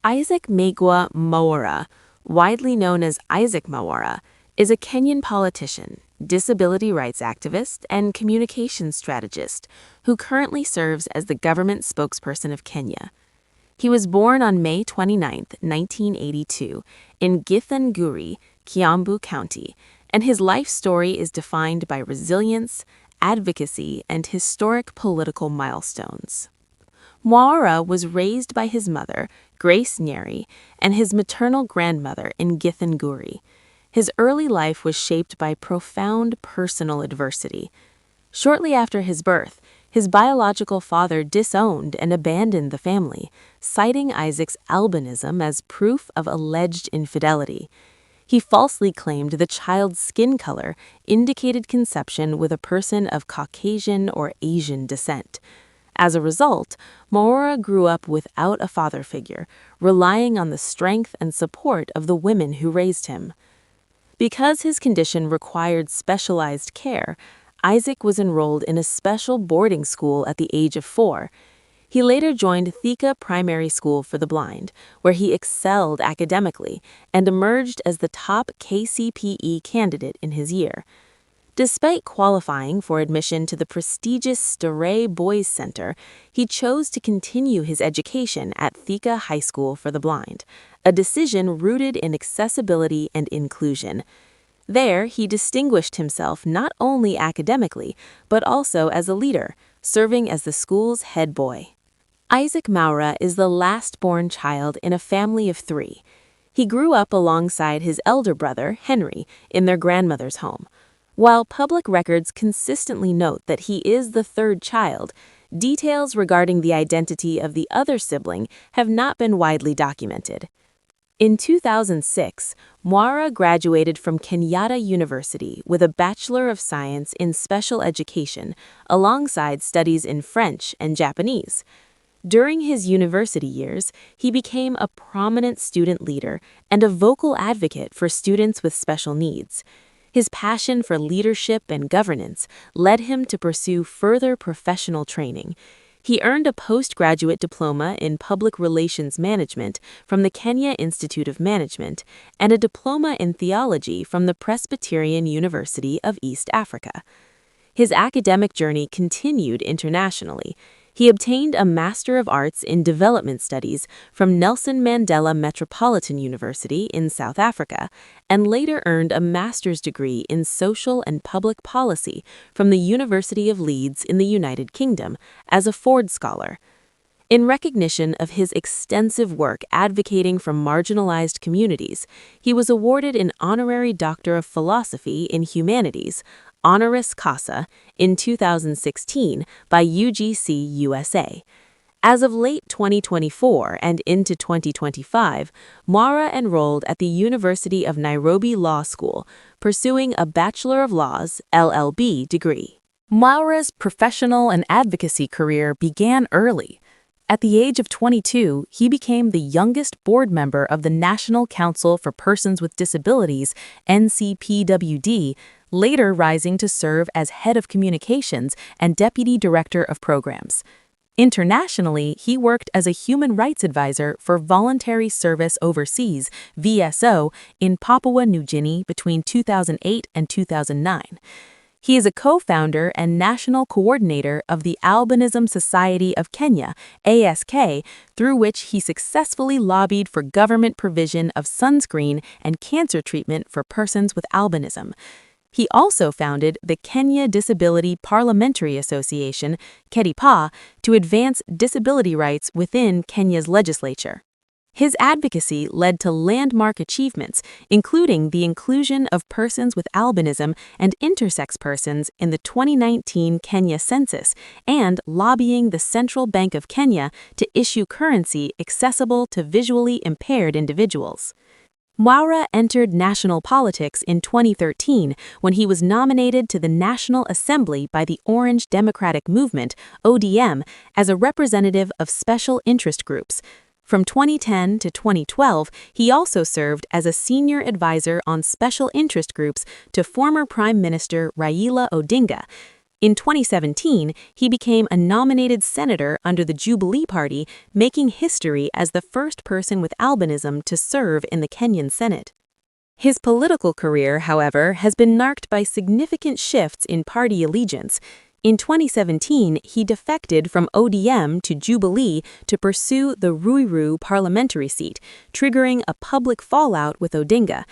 Isaac Megwa Mwaura, widely known as Isaac Mwaura, is a Kenyan politician, disability rights activist, and communications strategist who currently serves as the government spokesperson of Kenya. He was born on May 29, 1982, in Githunguri, Kiambu County, and his life story is defined by resilience, advocacy, and historic political milestones. Mwaura was raised by his mother, Grace Nyeri, and his maternal grandmother in Githunguri. His early life was shaped by profound personal adversity. Shortly after his birth, his biological father disowned and abandoned the family, citing Isaac's albinism as proof of alleged infidelity. He falsely claimed the child's skin color indicated conception with a person of Caucasian or Asian descent. As a result, Mwaura grew up without a father figure, relying on the strength and support of the women who raised him. Because his condition required specialized care, Isaac was enrolled in a special boarding school at the age of 4. He later joined Thika Primary School for the Blind, where he excelled academically and emerged as the top KCPE candidate in his year. Despite qualifying for admission to the prestigious Staray Boys Center, he chose to continue his education at Thika High School for the Blind, a decision rooted in accessibility and inclusion. There, he distinguished himself not only academically, but also as a leader, serving as the school's head boy. Isaac Mwaura is the last-born child in a family of 3. He grew up alongside his elder brother, Henry, in their grandmother's home. While public records consistently note that he is the 3rd child, details regarding the identity of the other sibling have not been widely documented. In 2006, Mwaura graduated from Kenyatta University with a Bachelor of Science in Special Education, alongside studies in French and Japanese. During his university years, he became a prominent student leader and a vocal advocate for students with special needs. His passion for leadership and governance led him to pursue further professional training. He earned a postgraduate diploma in Public Relations Management from the Kenya Institute of Management and a diploma in theology from the Presbyterian University of East Africa. His academic journey continued internationally. He obtained a Master of Arts in Development Studies from Nelson Mandela Metropolitan University in South Africa, and later earned a master's degree in Social and Public Policy from the University of Leeds in the United Kingdom as a Ford Scholar. In recognition of his extensive work advocating for marginalized communities, he was awarded an Honorary Doctor of Philosophy in Humanities, honoris causa, in 2016 by UGC USA. As of late 2024 and into 2025, Mwaura enrolled at the University of Nairobi Law School, pursuing a Bachelor of Laws (LLB) degree. Mwaura's professional and advocacy career began early. At the age of 22, he became the youngest board member of the National Council for Persons with Disabilities, NCPWD, later rising to serve as head of communications and deputy director of programs. Internationally, he worked as a human rights advisor for Voluntary Service Overseas, VSO, in Papua New Guinea between 2008 and 2009. He is a co-founder and national coordinator of the Albinism Society of Kenya, ASK, through which he successfully lobbied for government provision of sunscreen and cancer treatment for persons with albinism. He also founded the Kenya Disability Parliamentary Association, KEDIPA, to advance disability rights within Kenya's legislature. His advocacy led to landmark achievements, including the inclusion of persons with albinism and intersex persons in the 2019 Kenya census and lobbying the Central Bank of Kenya to issue currency accessible to visually impaired individuals. Mwaura entered national politics in 2013 when he was nominated to the National Assembly by the Orange Democratic Movement, ODM, as a representative of special interest groups. From 2010 to 2012, he also served as a senior advisor on special interest groups to former Prime Minister Raila Odinga. In 2017, he became a nominated senator under the Jubilee Party, making history as the first person with albinism to serve in the Kenyan Senate. His political career, however, has been marked by significant shifts in party allegiance. In 2017, he defected from ODM to Jubilee to pursue the Ruiru parliamentary seat, triggering a public fallout with Odinga.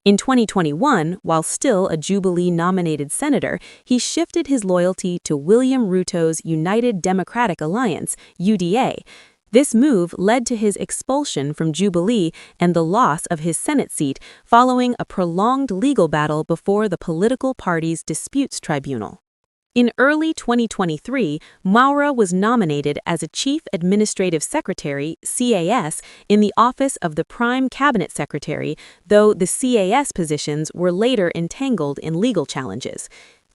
In 2021, while still a Jubilee-nominated senator, he shifted his loyalty to William Ruto's United Democratic Alliance, UDA. This move led to his expulsion from Jubilee and the loss of his Senate seat following a prolonged legal battle before the political party's disputes tribunal. In early 2023, Mwaura was nominated as a Chief Administrative Secretary, CAS, in the office of the Prime Cabinet Secretary, though the CAS positions were later entangled in legal challenges.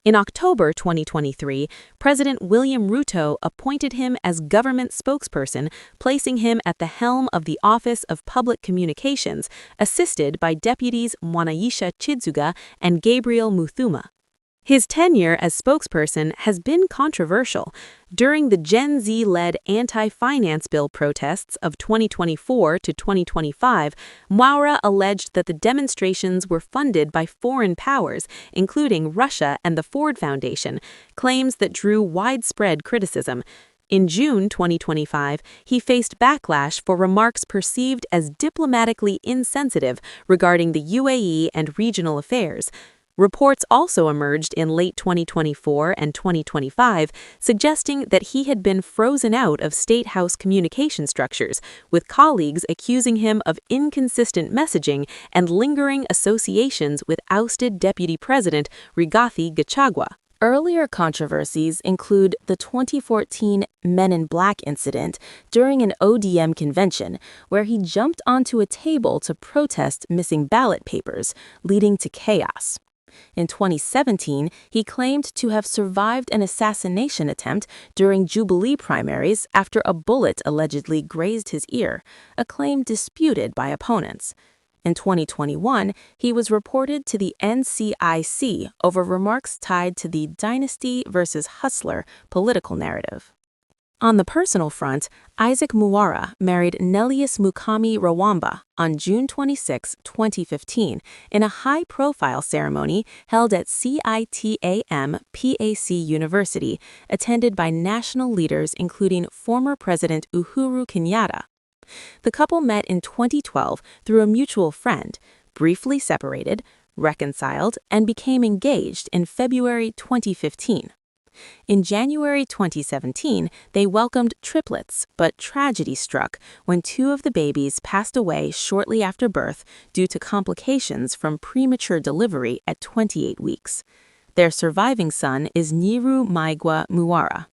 In October 2023, President William Ruto appointed him as government spokesperson, placing him at the helm of the Office of Public Communications, assisted by deputies Mwanaisha Chidzuga and Gabriel Muthuma. His tenure as spokesperson has been controversial. During the Gen Z-led anti-finance bill protests of 2024 to 2025, Mwaura alleged that the demonstrations were funded by foreign powers, including Russia and the Ford Foundation, claims that drew widespread criticism. In June 2025, he faced backlash for remarks perceived as diplomatically insensitive regarding the UAE and regional affairs. Reports also emerged in late 2024 and 2025, suggesting that he had been frozen out of State House communication structures, with colleagues accusing him of inconsistent messaging and lingering associations with ousted Deputy President Rigathi Gachagua. Earlier controversies include the 2014 Men in Black incident during an ODM convention, where he jumped onto a table to protest missing ballot papers, leading to chaos. In 2017, he claimed to have survived an assassination attempt during Jubilee primaries after a bullet allegedly grazed his ear, a claim disputed by opponents. In 2021, he was reported to the NCIC over remarks tied to the dynasty versus hustler political narrative. On the personal front, Isaac Mwaura married Nelius Mukami Rawamba on June 26, 2015, in a high-profile ceremony held at CITAM PAC University, attended by national leaders including former President Uhuru Kenyatta. The couple met in 2012 through a mutual friend, briefly separated, reconciled, and became engaged in February 2015. In January 2017, they welcomed triplets, but tragedy struck when two of the babies passed away shortly after birth due to complications from premature delivery at 28 weeks. Their surviving son is Nyiru Maigwa Mwaura.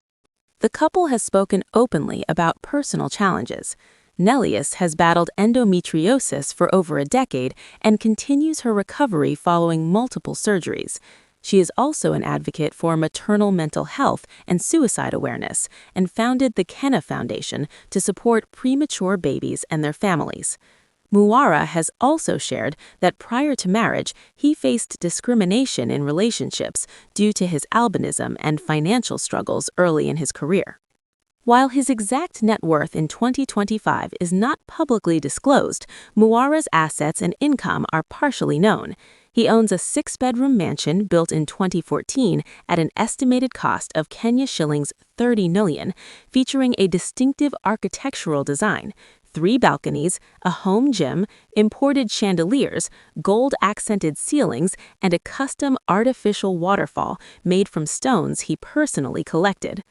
The couple has spoken openly about personal challenges. Nelius has battled endometriosis for over a decade and continues her recovery following multiple surgeries. She is also an advocate for maternal mental health and suicide awareness and founded the Kenna Foundation to support premature babies and their families. Mwaura has also shared that prior to marriage, he faced discrimination in relationships due to his albinism and financial struggles early in his career. While his exact net worth in 2025 is not publicly disclosed, Mwaura's assets and income are partially known. He owns a 6-bedroom mansion built in 2014 at an estimated cost of Kenya shillings 30 million, featuring a distinctive architectural design, 3 balconies, a home gym, imported chandeliers, gold-accented ceilings, and a custom artificial waterfall made from stones he personally collected.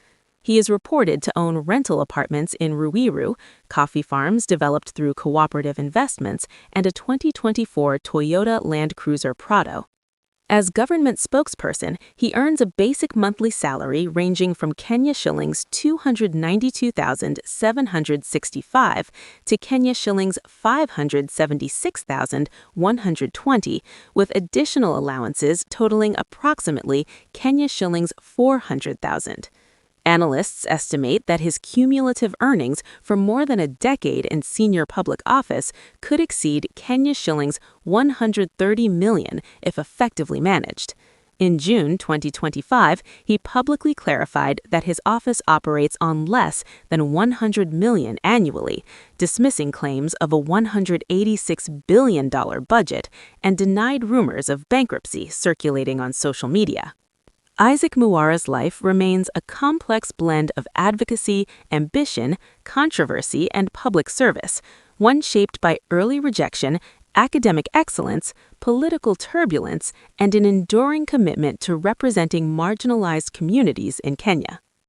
He is reported to own rental apartments in Ruiru, coffee farms developed through cooperative investments, and a 2024 Toyota Land Cruiser Prado. As government spokesperson, he earns a basic monthly salary ranging from Kenya shillings 292,765 to Kenya shillings 576,120, with additional allowances totaling approximately Kenya shillings 400,000. Analysts estimate that his cumulative earnings for more than a decade in senior public office could exceed Kenya shillings 130 million if effectively managed. In June 2025, he publicly clarified that his office operates on less than $100 million annually, dismissing claims of a $186 billion budget and denied rumors of bankruptcy circulating on social media. Isaac Mwaura's life remains a complex blend of advocacy, ambition, controversy, and public service, one shaped by early rejection, academic excellence, political turbulence, and an enduring commitment to representing marginalized communities in Kenya.